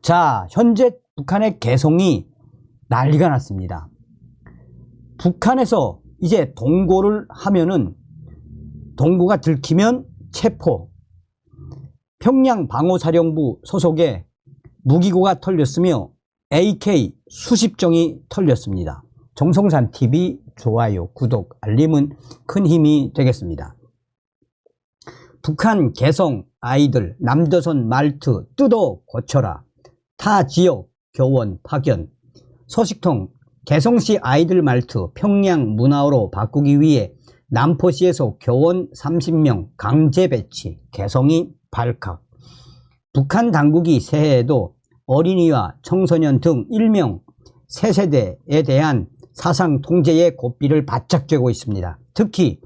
자, 현재 북한의 개성이 난리가 났습니다. 북한에서 이제 동고를 하면은 동고가 들키면 체포. 평양 방호사령부 소속의 무기고가 털렸으며 AK 수십 정이 털렸습니다. 정성산 TV 좋아요, 구독, 알림은 큰 힘이 되겠습니다. 북한 개성 아이들 남조선 말투 뜯어 고쳐라. 타 지역 교원 파견. 소식통 개성시 아이들 말투 평양 문화어로 바꾸기 위해 남포시에서 교원 30명 강제 배치. 개성이 발칵. 북한 당국이 새해에도 어린이와 청소년 등 일명 세세대에 대한 사상 통제의 고삐를 바짝 쥐고 있습니다. 특히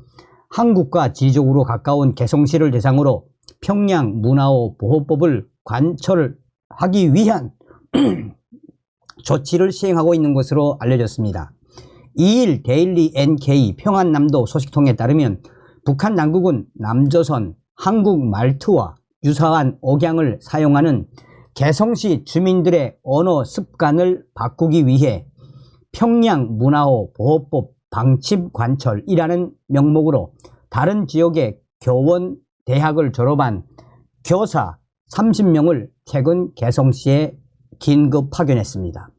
한국과 지리적으로 가까운 개성시를 대상으로 평양 문화어 보호법을 관철하기 위한 조치를 시행하고 있는 것으로 알려졌습니다. 2일 데일리 NK 평안남도 소식통에 따르면 북한 당국은 남조선 한국 말투와 유사한 억양을 사용하는 개성시 주민들의 언어 습관을 바꾸기 위해 평양 문화어 보호법 방침 관철이라는 명목으로 다른 지역의 교원 대학을 졸업한 교사 30명을 최근 개성시에 긴급 파견했습니다.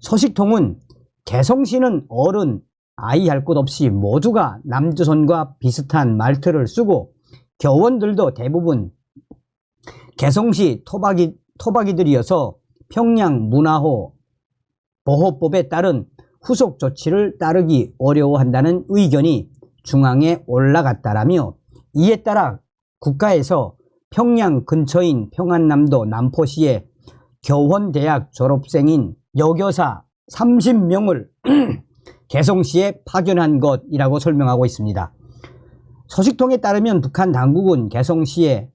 소식통은 개성시는 어른, 아이 할 것 없이 모두가 남조선과 비슷한 말투를 쓰고 교원들도 대부분 개성시 토박이들이어서 평양 문화어 보호법에 따른 후속 조치를 따르기 어려워한다는 의견이 중앙에 올라갔다라며 이에 따라 국가에서 평양 근처인 평안남도 남포시에 교원대학 졸업생인 여교사 30명을 개성시에 파견한 것이라고 설명하고 있습니다. 소식통에 따르면 북한 당국은 개성시에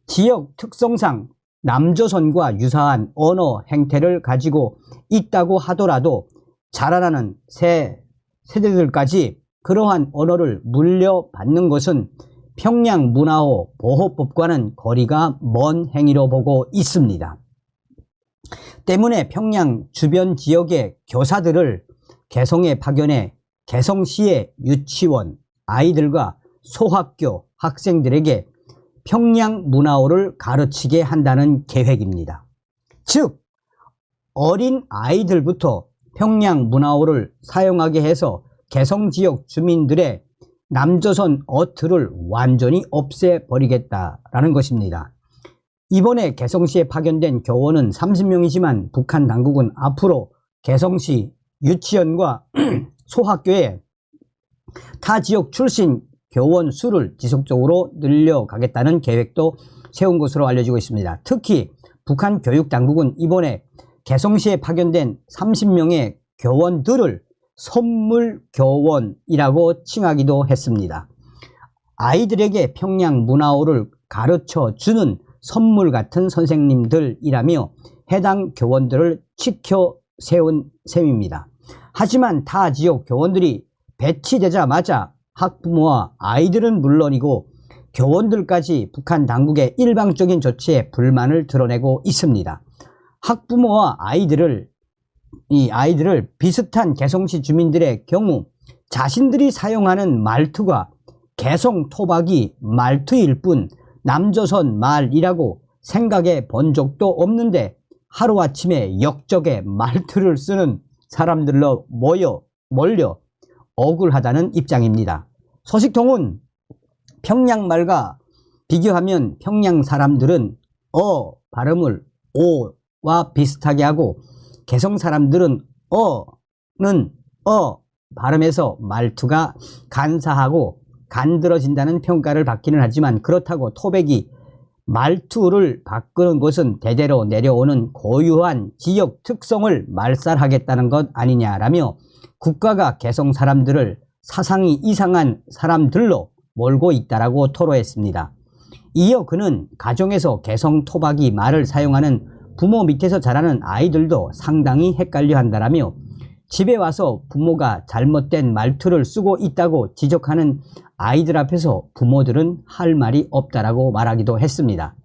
지역 특성상 남조선과 유사한 언어 행태를 가지고 있다고 하더라도 자라나는 새 세대들까지 그러한 언어를 물려받는 것은 평양 문화어 보호법과는 거리가 먼 행위로 보고 있습니다. 때문에 평양 주변 지역의 교사들을 개성에 파견해 개성시의 유치원, 아이들과 소학교 학생들에게 평양 문화어를 가르치게 한다는 계획입니다. 즉, 어린 아이들부터 평양 문화어를 사용하게 해서 개성 지역 주민들의 남조선 어투를 완전히 없애버리겠다라는 것입니다. 이번에 개성시에 파견된 교원은 30명이지만 북한 당국은 앞으로 개성시 유치원과 소학교에 타 지역 출신 교원 수를 지속적으로 늘려가겠다는 계획도 세운 것으로 알려지고 있습니다. 특히 북한 교육당국은 이번에 개성시에 파견된 30명의 교원들을 선물교원이라고 칭하기도 했습니다. 아이들에게 평양 문화어를 가르쳐주는 선물 같은 선생님들이라며 해당 교원들을 지켜 세운 셈입니다. 하지만 타 지역 교원들이 배치되자마자 학부모와 아이들은 물론이고 교원들까지 북한 당국의 일방적인 조치에 불만을 드러내고 있습니다. 학부모와 아이들을 비슷한 개성시 주민들의 경우 자신들이 사용하는 말투가 개성 토박이 말투일 뿐 남조선 말이라고 생각해 본 적도 없는데 하루아침에 역적의 말투를 쓰는 사람들로 몰려 억울하다는 입장입니다. 소식통은 평양말과 비교하면 평양 사람들은 발음을 오와 비슷하게 하고 개성 사람들은 어는 발음에서 말투가 간사하고 간드러진다는 평가를 받기는 하지만 그렇다고 토백이 말투를 바꾸는 것은 대대로 내려오는 고유한 지역 특성을 말살하겠다는 것 아니냐라며 국가가 개성 사람들을 사상이 이상한 사람들로 몰고 있다라고 토로했습니다. 이어 그는 가정에서 개성 토박이 말을 사용하는 부모 밑에서 자라는 아이들도 상당히 헷갈려 한다라며 집에 와서 부모가 잘못된 말투를 쓰고 있다고 지적하는 아이들 앞에서 부모들은 할 말이 없다라고 말하기도 했습니다.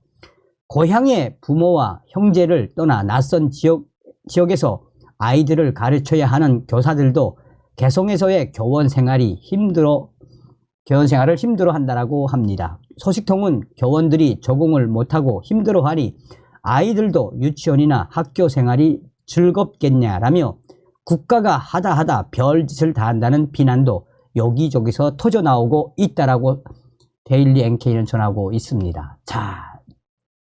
고향의 부모와 형제를 떠나 낯선 지역에서 아이들을 가르쳐야 하는 교사들도 개성에서의 교원 생활을 힘들어한다고 합니다. 소식통은 교원들이 적응을 못하고 힘들어하니 아이들도 유치원이나 학교 생활이 즐겁겠냐라며 국가가 하다 별짓을 다 한다는 비난도 여기저기서 터져나오고 있다라고 데일리 NK는 전하고 있습니다. 자,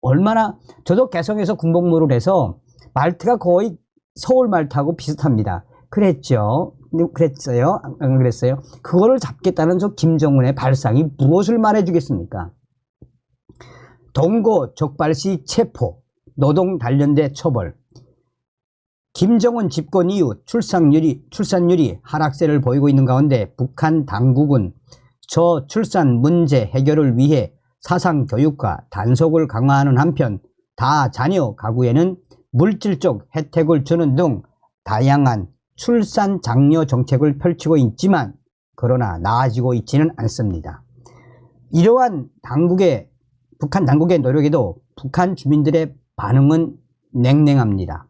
얼마나, 저도 개성에서 군복무를 해서 말투가 거의 서울 말투하고 비슷합니다. 그랬어요? 안 그랬어요? 그거를 잡겠다는 저 김정은의 발상이 무엇을 말해주겠습니까? 동고 적발시 체포, 노동 단련대 처벌. 김정은 집권 이후 출산율이 하락세를 보이고 있는 가운데 북한 당국은 저출산 문제 해결을 위해 사상교육과 단속을 강화하는 한편 다자녀 가구에는 물질적 혜택을 주는 등 다양한 출산 장려 정책을 펼치고 있지만 그러나 나아지고 있지는 않습니다. 이러한 북한 당국의 노력에도 북한 주민들의 반응은 냉랭합니다.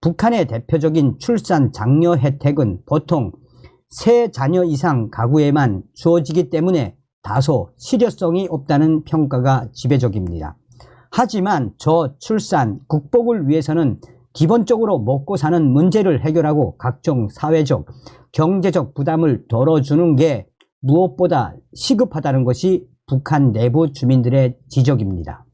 북한의 대표적인 출산 장려 혜택은 보통 3자녀 이상 가구에만 주어지기 때문에 다소 실효성이 없다는 평가가 지배적입니다. 하지만 저출산 극복을 위해서는 기본적으로 먹고 사는 문제를 해결하고 각종 사회적, 경제적 부담을 덜어주는 게 무엇보다 시급하다는 것이 북한 내부 주민들의 지적입니다.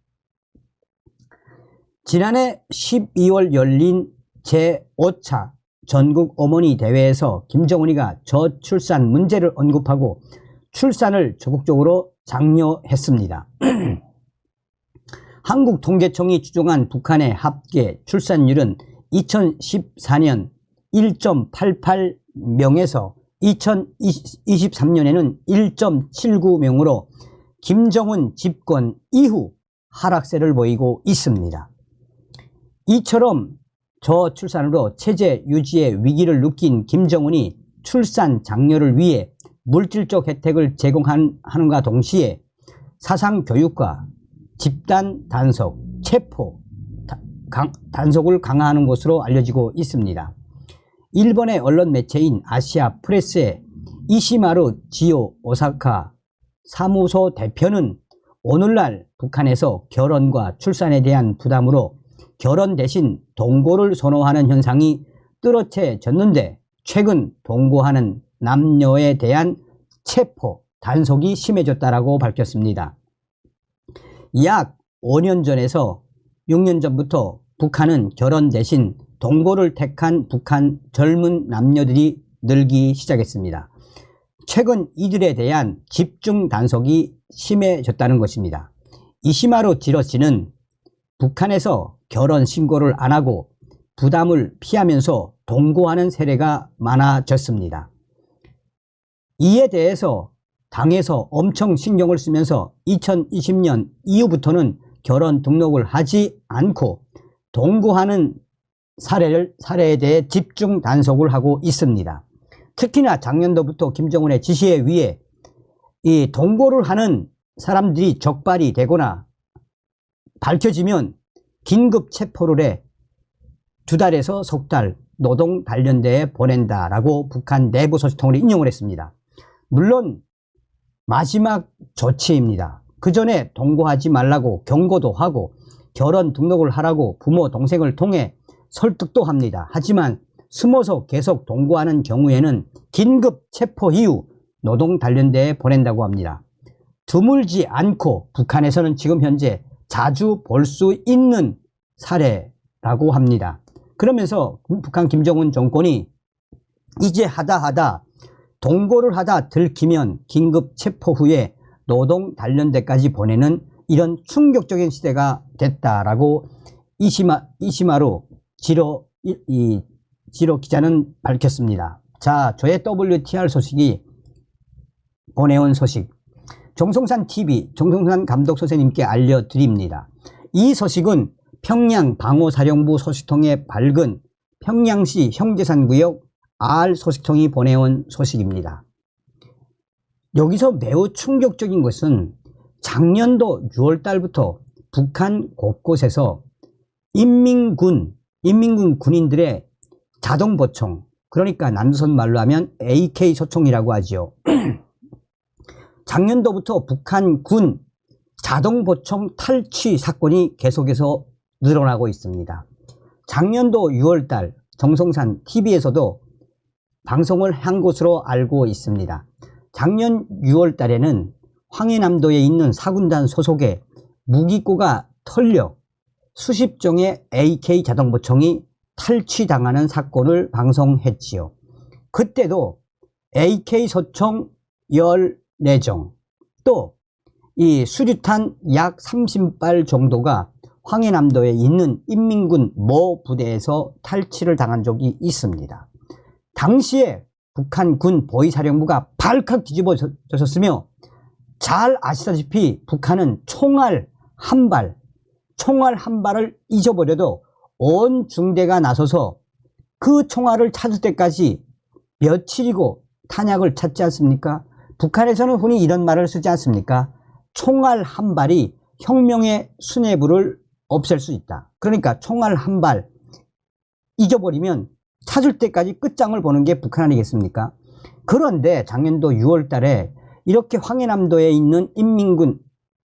지난해 12월 열린 제5차 전국 어머니 대회에서 김정은이가 저출산 문제를 언급하고 출산을 적극적으로 장려했습니다. 한국통계청이 추정한 북한의 합계 출산율은 2014년 1.88명에서 2023년에는 1.79명으로 김정은 집권 이후 하락세를 보이고 있습니다. 이처럼 저출산으로 체제 유지의 위기를 느낀 김정은이 출산 장려를 위해 물질적 혜택을 제공하는가 동시에 사상교육과 집단 단속, 체포, 단속을 강화하는 것으로 알려지고 있습니다. 일본의 언론 매체인 아시아 프레스의 이시마루 지오 오사카 사무소 대표는 오늘날 북한에서 결혼과 출산에 대한 부담으로 결혼 대신 동거를 선호하는 현상이 뚜렷해졌는데 최근 동거하는 남녀에 대한 체포, 단속이 심해졌다고 밝혔습니다. 약 5년 전에서 6년 전부터 북한은 결혼 대신 동거를 택한 북한 젊은 남녀들이 늘기 시작했습니다. 최근 이들에 대한 집중 단속이 심해졌다는 것입니다. 이시마루 지로 씨는 북한에서 결혼 신고를 안 하고 부담을 피하면서 동거하는 세례가 많아졌습니다. 이에 대해서 당에서 엄청 신경을 쓰면서 2020년 이후부터는 결혼 등록을 하지 않고 동거하는 사례에 대해 집중 단속을 하고 있습니다. 특히나 작년도부터 김정은의 지시에 의해 이 동거를 하는 사람들이 적발이 되거나 밝혀지면 긴급 체포를 해 2달에서 석 달 노동 단련대에 보낸다라고 북한 내부 소식통을 인용을 했습니다. 물론 마지막 조치입니다. 그 전에 동거하지 말라고 경고도 하고 결혼 등록을 하라고 부모 동생을 통해 설득도 합니다. 하지만 숨어서 계속 동거하는 경우에는 긴급 체포 이후 노동 단련대에 보낸다고 합니다. 드물지 않고 북한에서는 지금 현재 자주 볼 수 있는 사례라고 합니다. 그러면서 북한 김정은 정권이 이제 하다 동거를 하다 들키면 긴급 체포 후에 노동 단련대까지 보내는 이런 충격적인 시대가 됐다라고 이시마루 지로 기자는 밝혔습니다. 자, 저의 WTR 소식이 보내온 소식, 정성산 TV 정성산 감독 선생님께 알려드립니다. 이 소식은 평양 방호사령부 소식통에 밝은 평양시 형제산구역 R 소식통이 보내온 소식입니다. 여기서 매우 충격적인 것은 작년도 6월 달부터 북한 곳곳에서 인민군 군인들의 자동보총, 그러니까 남조선 말로 하면 AK 소총이라고 하지요. 작년도부터 북한 군 자동보총 탈취 사건이 계속해서 늘어나고 있습니다. 작년도 6월달 정성산 TV에서도 방송을 한 것으로 알고 있습니다. 작년 6월달에는 황해남도에 있는 사군단 소속의 무기고가 털려 수십 종의 AK 자동보총이 탈취당하는 사건을 방송했지요. 그때도 AK 소총 14정, 또 이 수류탄 약 30발 정도가 황해남도에 있는 인민군 모 부대에서 탈취를 당한 적이 있습니다. 당시에 북한 군 보위사령부가 발칵 뒤집어졌으며, 잘 아시다시피 북한은 총알 한 발을 잊어버려도 온 중대가 나서서 그 총알을 찾을 때까지 며칠이고 탄약을 찾지 않습니까? 북한에서는 흔히 이런 말을 쓰지 않습니까? 총알 한 발이 혁명의 수뇌부를 없앨 수 있다. 그러니까 총알 한 발 잊어버리면 찾을 때까지 끝장을 보는 게 북한 아니겠습니까? 그런데 작년도 6월 달에 이렇게 황해남도에 있는 인민군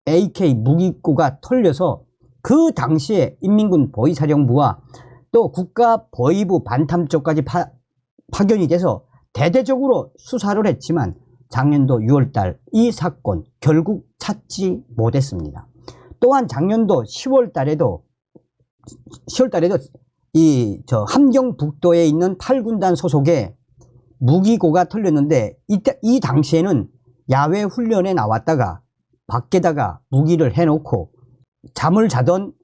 AK 무기고가 털려서 그 당시에 인민군 보위사령부와 또 국가보위부 반탐 쪽까지 파견이 돼서 대대적으로 수사를 했지만 작년도 6월달 이 사건 결국 찾지 못했습니다. 또한 작년도 10월달에도 이 함경북도에 있는 8군단 소속의 무기고가 털렸는데, 이 당시에는 야외 훈련에 나왔다가 밖에다가 무기를 해놓고 잠을 자던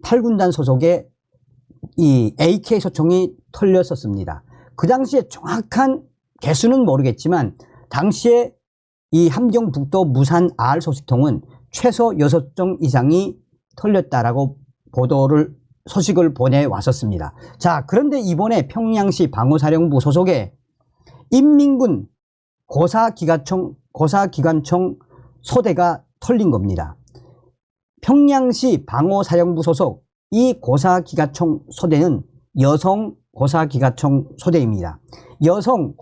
8군단 소속의 이 AK 소총이 털렸었습니다. 그 당시에 정확한 개수는 모르겠지만 당시에 이 함경북도 무산 R 소식통은 최소 6정 이상이 털렸다라고 소식을 보내왔었습니다. 자, 그런데 이번에 평양시 방호사령부 소속의 인민군 고사기관총 소대가 털린 겁니다. 평양시 방호사령부 소속 이 고사기관총 소대는 여성 고사기관총 소대입니다. 여성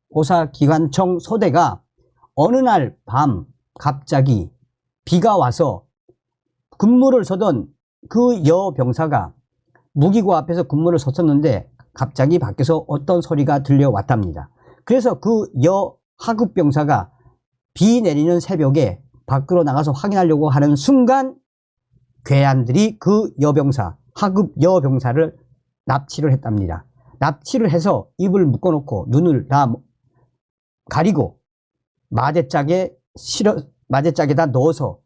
고사기관총 소대가 어느 날 밤 갑자기 비가 와서 근무를 서던 그 여병사가 무기고 앞에서 근무를 섰었는데 갑자기 밖에서 어떤 소리가 들려왔답니다. 그래서 그 하급병사가 비 내리는 새벽에 밖으로 나가서 확인하려고 하는 순간 괴한들이 그 하급 여병사를 납치를 했답니다. 납치를 해서 입을 묶어놓고 눈을 다 가리고 마대짝에다 넣어서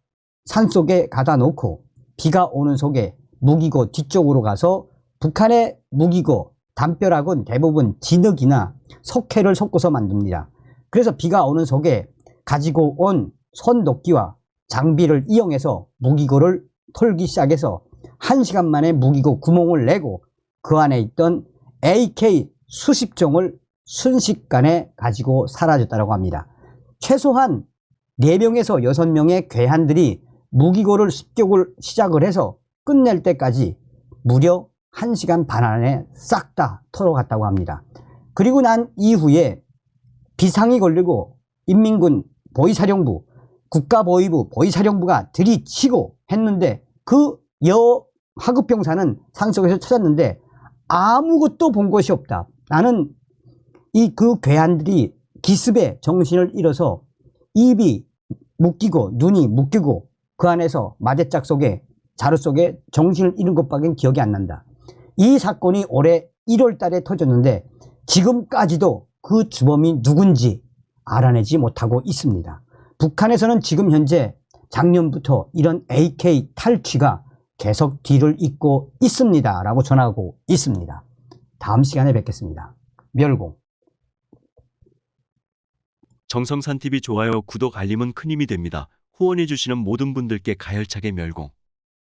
산속에 가다 놓고 비가 오는 속에 무기고 뒤쪽으로 가서 북한의 무기고 담벼락은 대부분 진흙이나 석회를 섞어서 만듭니다. 그래서 비가 오는 속에 가지고 온 손도끼와 장비를 이용해서 무기고를 털기 시작해서 1시간 만에 무기고 구멍을 내고 그 안에 있던 AK 수십 종을 순식간에 가지고 사라졌다고 합니다. 최소한 4명에서 6명의 괴한들이 무기고를 습격을 시작을 해서 끝낼 때까지 무려 1시간 반 안에 싹 다 털어갔다고 합니다. 그리고 난 이후에 비상이 걸리고 인민군 보위사령부, 국가보위부 보위사령부가 들이치고 했는데 그 하급병사는 산속에서 찾았는데 아무것도 본 것이 없다. 나는 그 괴한들이 기습에 정신을 잃어서 입이 묶이고 눈이 묶이고 그 안에서 마대짝 속에 자루 속에 정신을 잃은 것밖에 기억이 안 난다. 이 사건이 올해 1월 달에 터졌는데 지금까지도 그 주범이 누군지 알아내지 못하고 있습니다. 북한에서는 지금 현재 작년부터 이런 AK 탈취가 계속 뒤를 잇고 있습니다 라고 전하고 있습니다. 다음 시간에 뵙겠습니다. 멸공. 정성산TV 좋아요, 구독, 알림은 큰 힘이 됩니다. 후원해주시는 모든 분들께 가열차게 멸공.